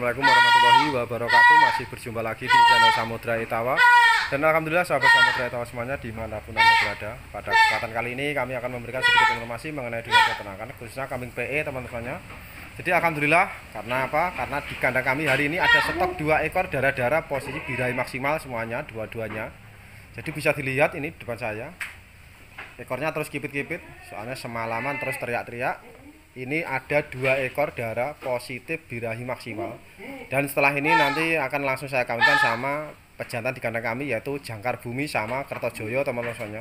Assalamualaikum warahmatullahi wabarakatuh. Masih berjumpa lagi di channel Samudra Itawa. Dan alhamdulillah sahabat Samudra Itawa semuanya dimanapun Anda berada, pada kesempatan kali ini kami akan memberikan sedikit informasi mengenai dunia peternakan, khususnya kambing PE teman-temannya. Jadi alhamdulillah, karena apa? Karena di kandang kami hari ini ada stok 2 ekor darah-darah posisi birahi maksimal semuanya, dua-duanya. Jadi bisa dilihat ini depan saya, ekornya terus kipit-kipit, soalnya semalaman terus teriak-teriak. Ini ada 2 ekor darah positif birahi maksimal. Dan setelah ini nanti akan langsung saya kawinkan sama pejantan di kandang kami, yaitu Jangkar Bumi sama Kertojoyo teman-teman.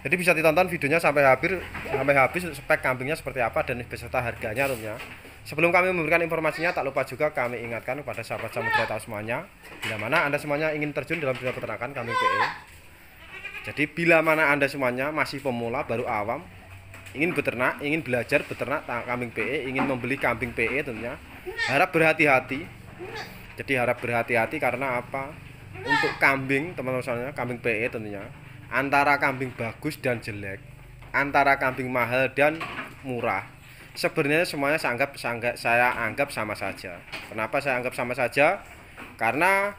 Jadi bisa ditonton videonya sampai habis spek kambingnya seperti apa dan beserta harganya tentunya. Sebelum kami memberikan informasinya, tak lupa juga kami ingatkan kepada sahabat Samudra Itawa semuanya, bila mana Anda semuanya ingin terjun dalam dunia peternakan kambing PE. Jadi bila mana Anda semuanya masih pemula, baru awam, ingin beternak, ingin belajar beternak kambing PE, ingin membeli kambing PE tentunya, harap berhati-hati. Jadi harap berhati-hati karena apa? Untuk kambing teman-teman, kambing PE tentunya, antara kambing bagus dan jelek, antara kambing mahal dan murah, sebenarnya semuanya saya anggap sama saja. Kenapa saya anggap sama saja? Karena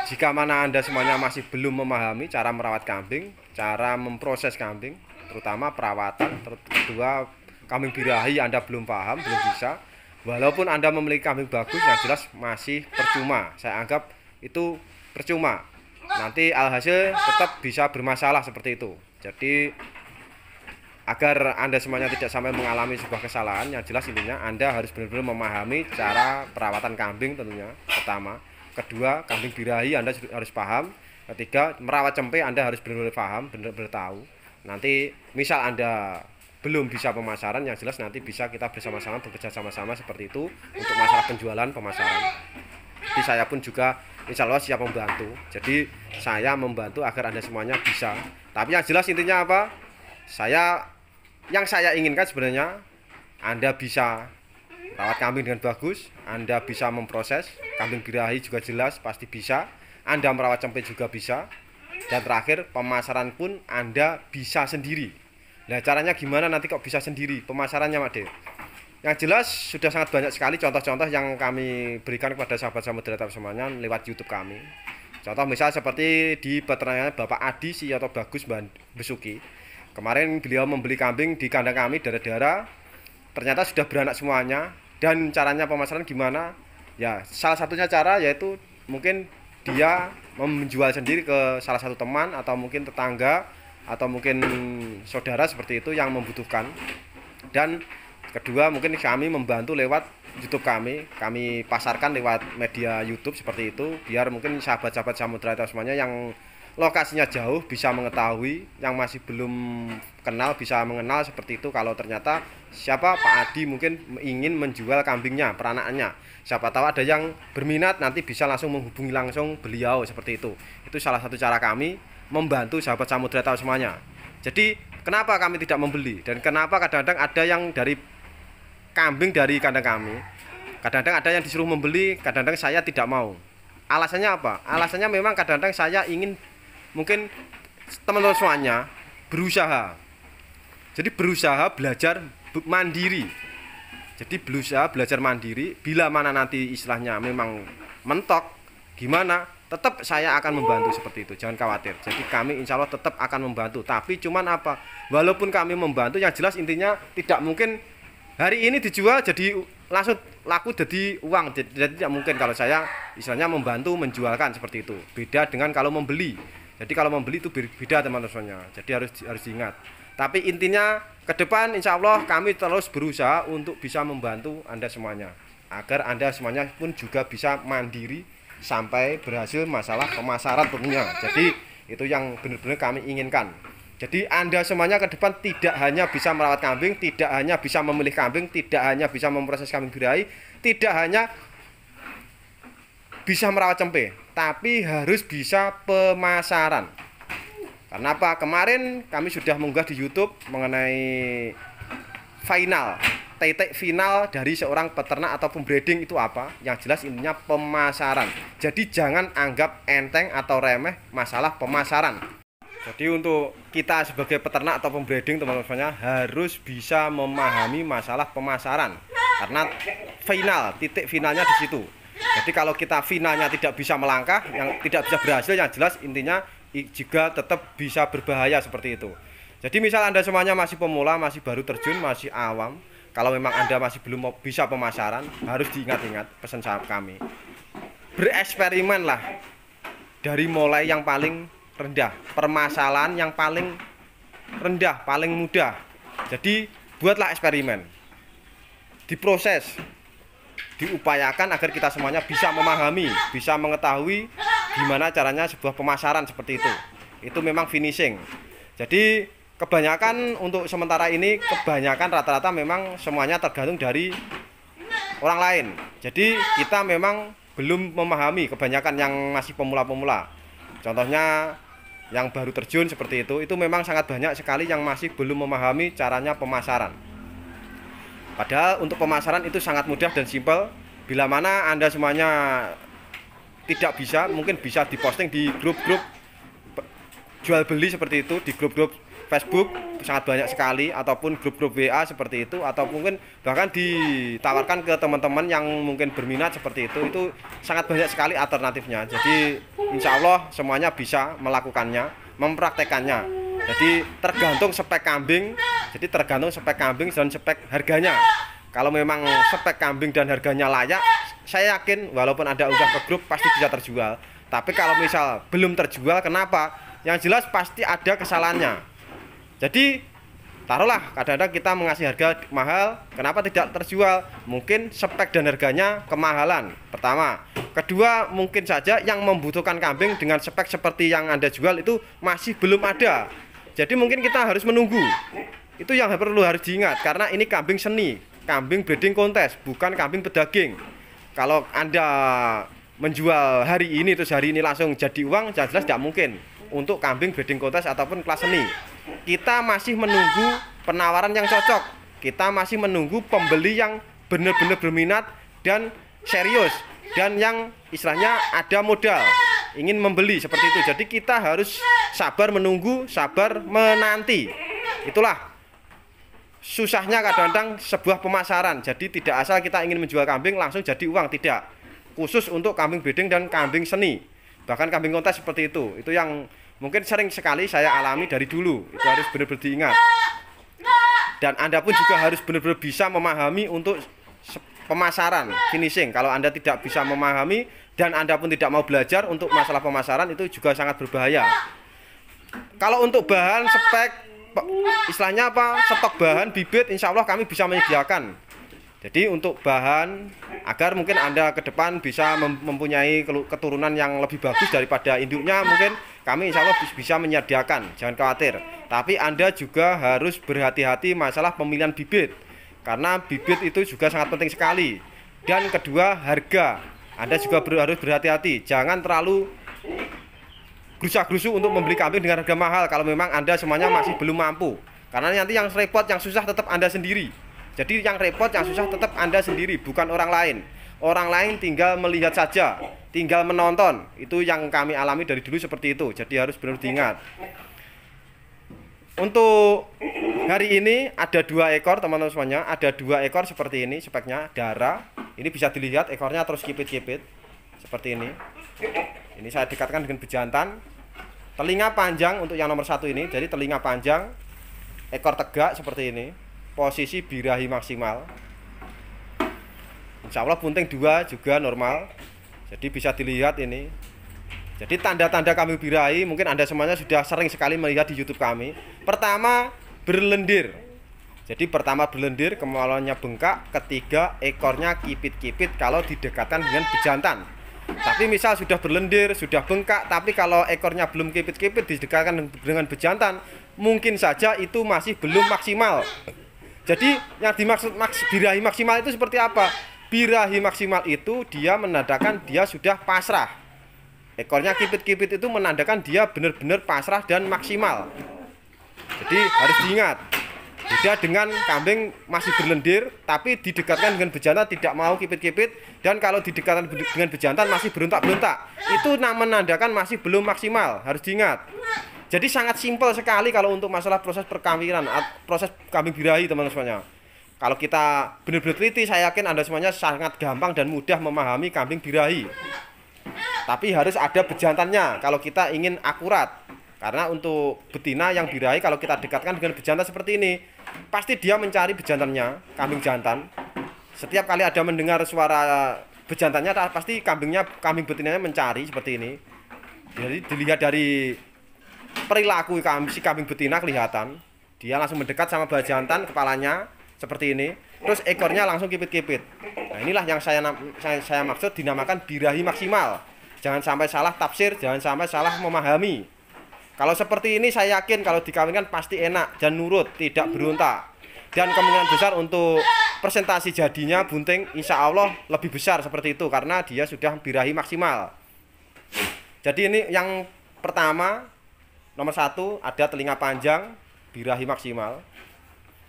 jika mana Anda semuanya masih belum memahami cara merawat kambing, cara memproses kambing, terutama perawatan, kedua kambing birahi Anda belum paham, belum bisa, walaupun Anda memiliki kambing bagus, yang jelas masih percuma. Saya anggap itu percuma, nanti alhasil tetap bisa bermasalah seperti itu. Jadi agar Anda semuanya tidak sampai mengalami sebuah kesalahan, yang jelas intinya Anda harus benar-benar memahami cara perawatan kambing tentunya, pertama. Kedua, kambing birahi Anda harus paham. Ketiga, merawat cempe Anda harus benar-benar paham, benar-benar tahu. Nanti misal Anda belum bisa pemasaran, yang jelas nanti bisa kita bersama-sama bekerja sama-sama seperti itu untuk masalah penjualan, pemasaran. Jadi saya pun juga insya Allah siap membantu. Jadi saya membantu agar Anda semuanya bisa. Tapi yang jelas intinya apa? Yang saya inginkan sebenarnya Anda bisa rawat kambing dengan bagus, Anda bisa memproses kambing birahi juga jelas pasti bisa, Anda merawat cempe juga bisa, dan terakhir pemasaran pun Anda bisa sendiri. Nah caranya gimana nanti kok bisa sendiri pemasarannya, Mak De? Yang jelas sudah sangat banyak sekali contoh-contoh yang kami berikan kepada sahabat Samudra Itawa semuanya lewat YouTube kami. Contoh misal seperti di peternakan Bapak Adi atau Bagus Besuki. Kemarin beliau membeli kambing di kandang kami darah-darah, ternyata sudah beranak semuanya. Dan caranya pemasaran gimana? Ya salah satunya cara yaitu mungkin dia menjual sendiri ke salah satu teman atau mungkin tetangga atau mungkin saudara seperti itu yang membutuhkan. Dan kedua mungkin kami membantu lewat YouTube kami pasarkan lewat media YouTube seperti itu, biar mungkin sahabat-sahabat Samudra Itawa semuanya yang lokasinya jauh bisa mengetahui, yang masih belum kenal bisa mengenal seperti itu. Kalau ternyata siapa Pak Adi mungkin ingin menjual kambingnya, peranakannya, siapa tahu ada yang berminat, nanti bisa langsung menghubungi langsung beliau seperti itu. Itu salah satu cara kami membantu sahabat Samudra Itawa semuanya. Jadi kenapa kami tidak membeli dan kenapa kadang-kadang ada yang dari kambing dari kandang kami, kadang-kadang ada yang disuruh membeli, kadang-kadang saya tidak mau. Alasannya apa? Alasannya memang kadang-kadang saya ingin mungkin teman-teman semuanya berusaha. Jadi berusaha belajar mandiri. Jadi berusaha belajar mandiri. Bila mana nanti istilahnya memang mentok, gimana? Tetap saya akan membantu seperti itu. Jangan khawatir. Jadi kami insya Allah tetap akan membantu. Tapi cuman apa? Walaupun kami membantu, yang jelas intinya tidak mungkin hari ini dijual jadi langsung laku jadi uang. Jadi tidak mungkin kalau saya istilahnya membantu menjualkan seperti itu. Beda dengan kalau membeli. Jadi kalau membeli itu beda teman-teman. Jadi harus diingat. Tapi intinya ke depan insya Allah kami terus berusaha untuk bisa membantu Anda semuanya, agar Anda semuanya pun juga bisa mandiri sampai berhasil masalah pemasaran tentunya. Jadi itu yang benar-benar kami inginkan. Jadi Anda semuanya ke depan tidak hanya bisa merawat kambing, tidak hanya bisa memilih kambing, tidak hanya bisa memproses kambing birahi, tidak hanya bisa merawat cempe, tapi harus bisa pemasaran. Karena apa? Kemarin kami sudah mengunggah di YouTube mengenai titik final dari seorang peternak atau pembreeding itu apa? Yang jelas intinya pemasaran. Jadi jangan anggap enteng atau remeh masalah pemasaran. Jadi untuk kita sebagai peternak atau pembreeding teman-teman harus bisa memahami masalah pemasaran. Karena final, titik finalnya di situ. Jadi kalau kita finalnya tidak bisa melangkah, yang tidak bisa berhasil, yang jelas intinya juga tetap bisa berbahaya seperti itu. Jadi misal Anda semuanya masih pemula, masih baru terjun, masih awam, kalau memang Anda masih belum bisa pemasaran, harus diingat-ingat pesan sahabat kami. Bereksperimenlah dari mulai yang paling rendah, permasalahan yang paling rendah, paling mudah. Jadi buatlah eksperimen, diproses, diupayakan agar kita semuanya bisa memahami, bisa mengetahui gimana caranya sebuah pemasaran seperti itu. Itu memang finishing. Jadi kebanyakan untuk sementara ini, kebanyakan rata-rata memang semuanya tergantung dari orang lain. Jadi kita memang belum memahami, kebanyakan yang masih pemula-pemula. Contohnya yang baru terjun seperti itu memang sangat banyak sekali yang masih belum memahami caranya pemasaran. Padahal untuk pemasaran itu sangat mudah dan simpel. Bila mana Anda semuanya tidak bisa, mungkin bisa diposting di grup-grup jual beli seperti itu, di grup-grup Facebook sangat banyak sekali, ataupun grup-grup WA seperti itu, atau mungkin bahkan ditawarkan ke teman-teman yang mungkin berminat seperti itu sangat banyak sekali alternatifnya. Jadi insya Allah semuanya bisa melakukannya, mempraktekannya. Jadi tergantung spek kambing, dan spek harganya. Kalau memang spek kambing dan harganya layak, saya yakin walaupun Anda unggah ke grup pasti bisa terjual. Tapi kalau misal belum terjual, kenapa? Yang jelas pasti ada kesalahannya. Jadi taruhlah kadang-kadang kita mengasih harga mahal, kenapa tidak terjual? Mungkin spek dan harganya kemahalan, pertama. Kedua, mungkin saja yang membutuhkan kambing dengan spek seperti yang Anda jual itu masih belum ada. Jadi mungkin kita harus menunggu. Itu yang harus diingat, karena ini kambing seni, kambing breeding kontes, bukan kambing pedaging. Kalau Anda menjual hari ini terus hari ini langsung jadi uang, jelas tidak mungkin untuk kambing breeding kontes ataupun kelas seni. Kita masih menunggu penawaran yang cocok. Kita masih menunggu pembeli yang benar-benar berminat dan serius, dan yang istilahnya ada modal ingin membeli seperti itu. Jadi kita harus sabar menunggu, sabar menanti. Itulah susahnya kadang-kadang sebuah pemasaran. Jadi tidak asal kita ingin menjual kambing langsung jadi uang, tidak. Khusus untuk kambing breeding dan kambing seni, bahkan kambing kontes seperti itu yang mungkin sering sekali saya alami dari dulu. Itu harus benar-benar diingat. Dan Anda pun juga harus benar-benar bisa memahami untuk pemasaran, finishing. Kalau Anda tidak bisa memahami dan Anda pun tidak mau belajar untuk masalah pemasaran, itu juga sangat berbahaya. Kalau untuk bahan, spek, istilahnya apa, stok bahan, bibit, insya Allah kami bisa menyediakan. Jadi untuk bahan, agar mungkin Anda ke depan bisa mempunyai keturunan yang lebih bagus daripada induknya, mungkin kami insya Allah bisa menyediakan, jangan khawatir. Tapi Anda juga harus berhati-hati masalah pemilihan bibit, karena bibit itu juga sangat penting sekali. Dan kedua, harga. Anda juga harus berhati-hati, jangan terlalu gerusa-gerusu untuk membeli kambing dengan harga mahal kalau memang Anda semuanya masih belum mampu. Karena nanti yang repot, yang susah tetap Anda sendiri. Jadi yang repot, yang susah tetap Anda sendiri, bukan orang lain. Orang lain tinggal melihat saja, tinggal menonton. Itu yang kami alami dari dulu seperti itu. Jadi harus benar diingat. Untuk hari ini ada 2 ekor teman-teman semuanya, ada 2 ekor seperti ini speknya, darah. Ini bisa dilihat ekornya terus kipit-kipit seperti ini. Ini saya dekatkan dengan bejantan. Telinga panjang untuk yang nomor 1 ini, jadi telinga panjang, ekor tegak seperti ini, posisi birahi maksimal. Insya Allah bunting 2 juga normal. Jadi bisa dilihat ini. Jadi tanda-tanda kambing birahi mungkin Anda semuanya sudah sering sekali melihat di YouTube kami. Pertama, berlendir. Jadi pertama berlendir, kemaluannya bengkak. Ketiga, ekornya kipit-kipit kalau didekatkan dengan bejantan. Tapi misal sudah berlendir, sudah bengkak, tapi kalau ekornya belum kipit-kipit didekatkan dengan bejantan, mungkin saja itu masih belum maksimal. Jadi yang dimaksud birahi maksimal itu seperti apa? Birahi maksimal itu dia menandakan dia sudah pasrah. Ekornya kipit-kipit itu menandakan dia benar-benar pasrah dan maksimal. Jadi harus diingat. Beda dengan kambing masih berlendir tapi didekatkan dengan bejantan tidak mau kipit-kipit, dan kalau didekatkan dengan bejantan masih berontak-berontak, itu menandakan masih belum maksimal. Harus diingat. Jadi sangat simpel sekali kalau untuk masalah proses perkawinan, proses kambing birahi teman-teman semuanya. Kalau kita benar-benar teliti, saya yakin Anda semuanya sangat gampang dan mudah memahami kambing birahi. Tapi harus ada bejantannya kalau kita ingin akurat. Karena untuk betina yang birahi, kalau kita dekatkan dengan bejantan seperti ini, pasti dia mencari bejantannya, kambing jantan. Setiap kali ada mendengar suara bejantannya, pasti kambing betinanya mencari seperti ini. Jadi dilihat dari perilaku si kambing betina kelihatan, dia langsung mendekat sama bejantan kepalanya seperti ini, terus ekornya langsung kipit-kipit. Nah, inilah yang saya maksud dinamakan birahi maksimal. Jangan sampai salah tafsir, jangan sampai salah memahami. Kalau seperti ini saya yakin kalau dikawinkan pasti enak dan nurut, tidak berontak. Dan kemungkinan besar untuk presentasi jadinya bunting insya Allah lebih besar seperti itu karena dia sudah birahi maksimal. Jadi ini yang pertama, nomor 1 ada telinga panjang, birahi maksimal.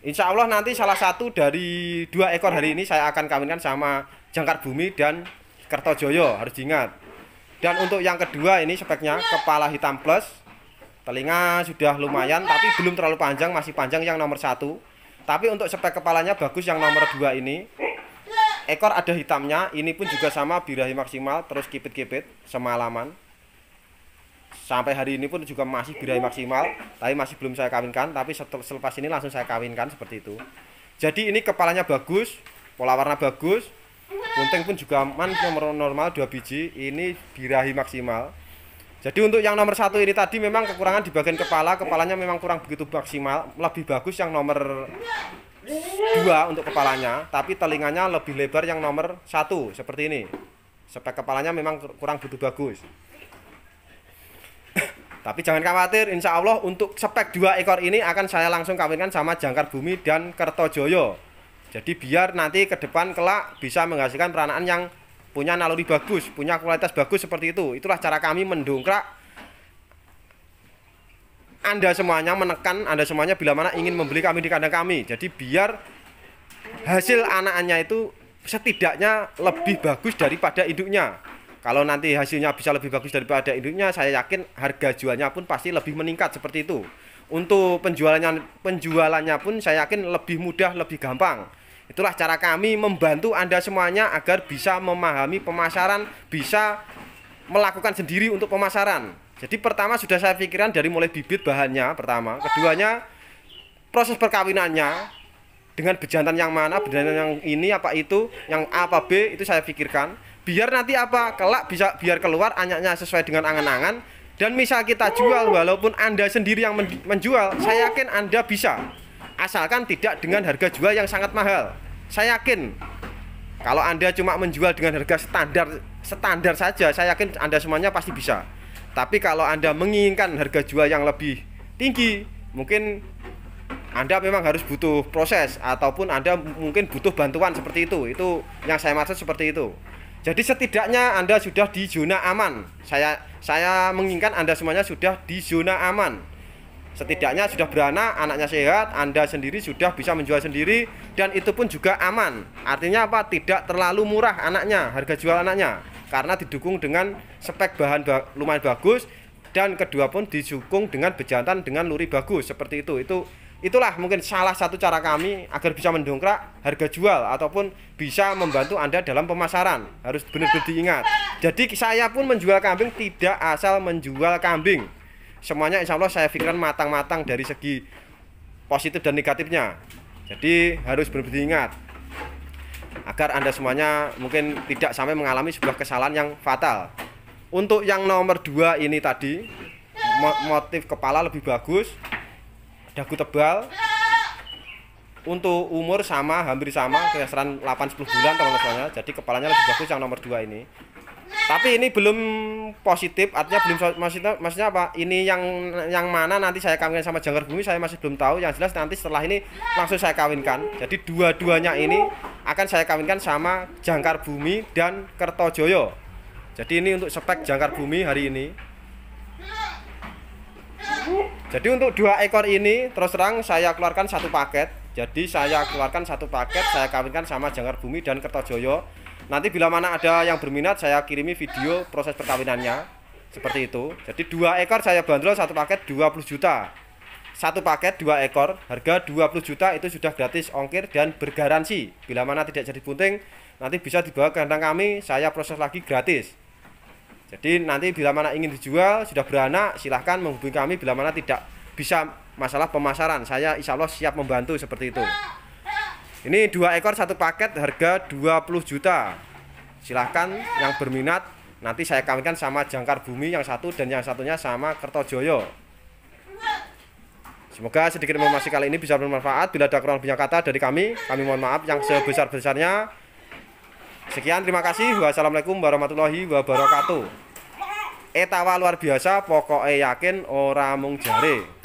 Insya Allah nanti salah satu dari 2 ekor hari ini saya akan kawinkan sama Jangkar Bumi dan Kertojoyo, harus diingat. Dan untuk yang kedua ini speknya kepala hitam plus, telinga sudah lumayan tapi belum terlalu panjang, masih panjang yang nomor 1. Tapi untuk spek kepalanya bagus yang nomor 2 ini. Ekor ada hitamnya, ini pun juga sama birahi maksimal, terus kipit-kipit semalaman. Sampai hari ini pun juga masih birahi maksimal, tapi masih belum saya kawinkan, tapi selepas ini langsung saya kawinkan seperti itu. Jadi ini kepalanya bagus, pola warna bagus. Bunting pun juga aman, nomor normal 2 biji, ini birahi maksimal. Jadi untuk yang nomor 1 ini tadi memang kekurangan di bagian kepalanya memang kurang begitu maksimal. Lebih bagus yang nomor 2 untuk kepalanya, tapi telinganya lebih lebar yang nomor 1 seperti ini. Spek kepalanya memang kurang begitu bagus. Tapi jangan khawatir, insya Allah untuk spek 2 ekor ini akan saya langsung kawinkan sama Jangkar Bumi dan Kertojoyo. Jadi biar nanti ke depan kelak bisa menghasilkan peranaan yang punya naluri bagus, punya kualitas bagus seperti itu. Itulah cara kami mendongkrak Anda semuanya, menekan Anda semuanya bila mana ingin membeli kambing di kandang kami. Jadi biar hasil anakannya itu setidaknya lebih bagus daripada induknya. Kalau nanti hasilnya bisa lebih bagus daripada induknya, saya yakin harga jualnya pun pasti lebih meningkat seperti itu. Untuk penjualannya pun saya yakin lebih mudah, lebih gampang. Itulah cara kami membantu Anda semuanya agar bisa memahami pemasaran, bisa melakukan sendiri untuk pemasaran. Jadi pertama sudah saya pikirkan dari mulai bibit bahannya pertama, keduanya proses perkawinannya dengan bejantan yang mana, bejantan yang ini apa itu, yang A apa B itu saya pikirkan. Biar nanti apa kelak bisa biar keluar anaknya sesuai dengan angan-angan. Dan misal kita jual walaupun Anda sendiri yang menjual, saya yakin Anda bisa. Asalkan tidak dengan harga jual yang sangat mahal. Saya yakin kalau Anda cuma menjual dengan harga standar saja, saya yakin Anda semuanya pasti bisa. Tapi kalau Anda menginginkan harga jual yang lebih tinggi, mungkin Anda memang harus butuh proses ataupun Anda mungkin butuh bantuan seperti itu. Itu yang saya maksud seperti itu. Jadi setidaknya Anda sudah di zona aman. Saya menginginkan Anda semuanya sudah di zona aman. Setidaknya sudah beranak, anaknya sehat, Anda sendiri sudah bisa menjual sendiri, dan itu pun juga aman. Artinya apa? Tidak terlalu murah anaknya, harga jual anaknya, karena didukung dengan spek bahan lumayan bagus, dan kedua pun didukung dengan bejantan dengan luri bagus seperti itu. Itulah mungkin salah satu cara kami agar bisa mendongkrak harga jual ataupun bisa membantu Anda dalam pemasaran. Harus benar-benar diingat. Jadi saya pun menjual kambing tidak asal menjual kambing. Semuanya insya Allah saya pikirkan matang-matang dari segi positif dan negatifnya. Jadi harus benar-benar diingat agar Anda semuanya mungkin tidak sampai mengalami sebuah kesalahan yang fatal. Untuk yang nomor 2 ini tadi, motif kepala lebih bagus, dagu tebal. Untuk umur sama, hampir sama, kisaran 8-10 bulan teman-teman. Jadi kepalanya lebih bagus yang nomor 2 ini. Tapi ini belum positif, artinya belum maksudnya apa? Ini yang mana nanti saya kawinkan sama Jangkar Bumi saya masih belum tahu. Yang jelas nanti setelah ini langsung saya kawinkan. Jadi dua-duanya ini akan saya kawinkan sama Jangkar Bumi dan Kertojoyo. Jadi ini untuk spek Jangkar Bumi hari ini. Jadi untuk 2 ekor ini terus terang saya keluarkan satu paket. Jadi saya keluarkan satu paket, saya kawinkan sama Jangkar Bumi dan Kertojoyo. Nanti bila mana ada yang berminat saya kirimi video proses perkawinannya seperti itu. Jadi 2 ekor saya bandrol satu paket 20 juta. satu paket 2 ekor harga 20 juta itu sudah gratis ongkir dan bergaransi. Bila mana tidak jadi bunting, nanti bisa dibawa ke kandang kami, saya proses lagi gratis. Jadi nanti bila mana ingin dijual sudah beranak, silahkan menghubungi kami. Bila mana tidak bisa masalah pemasaran, saya insya Allah siap membantu seperti itu. Ini 2 ekor satu paket harga 20 juta. Silahkan yang berminat, nanti saya kawinkan sama jangkar bumi yang satu dan yang satunya sama Kertojoyo. Semoga sedikit informasi kali ini bisa bermanfaat. Bila ada kurang lebihnya kata dari kami mohon maaf yang sebesar-besarnya. Sekian, terima kasih. Wassalamualaikum warahmatullahi wabarakatuh. Etawa luar biasa, pokoknya yakin ora mung jare.